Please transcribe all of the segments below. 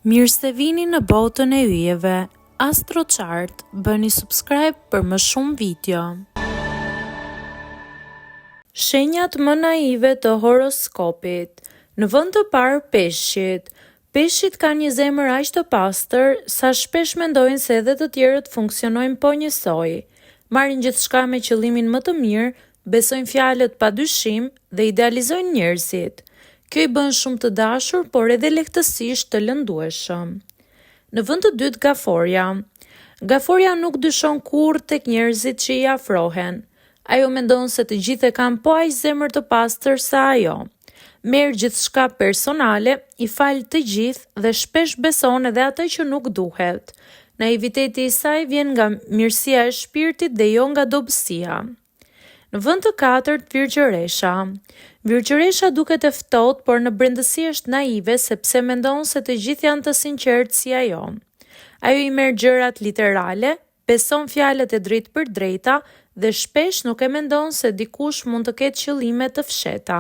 Mirë se vini në botën e yjeve. AstroChart, bëni subscribe për më shumë video. Shenjat më naive të horoskopit. Në vend të parë peshqit. Peshqit ka një zemër aq të pastër sa shpesh mendojnë se edhe të tjerët funksionojnë po njësoj. Marrin gjithçka me qëllimin më të mirë, besojnë fjalët pa dyshim dhe idealizojnë njerëzit. Kjo i bën shumë të dashur, por edhe lehtësisht të lëndueshëm. Në vend të dytë gaforja. Gaforja nuk dyshon kurrë tek njerëzit që i afrohen. Ajo mendon se të gjithë e kanë po aq zemër të pastër sa ajo. Merr gjithçka personale, i fal të gjithë dhe shpesh beson edhe atë që nuk duhet. Naiviteti i saj vjen nga mirësia e shpirtit dhe jo nga dobësia. Në vend të katërt, Virgjëresha. Virgjëresha duket e ftohtë, por në brendësi është naive sepse mendon se të gjithë janë të sinqertë si ajo. Ajo i merr gjërat literale, beson fjalët e drejtë për drejta dhe shpesh nuk e mendon se dikush mund të ketë qëllime të fshehta.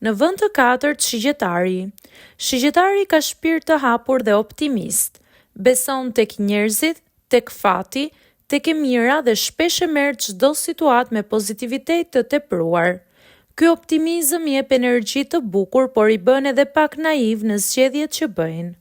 Në vend të katërt, Shigjetari. Shigjetari ka shpirt të hapur dhe optimist. Beson tek njerëzit, tek fati, tek e mira dhe shpesh e merr çdo situatë me pozitivitet të tepruar. Ky optimizëm i jep energji të bukur, por i bën edhe pak naiv në zgjedhjet që bëjnë.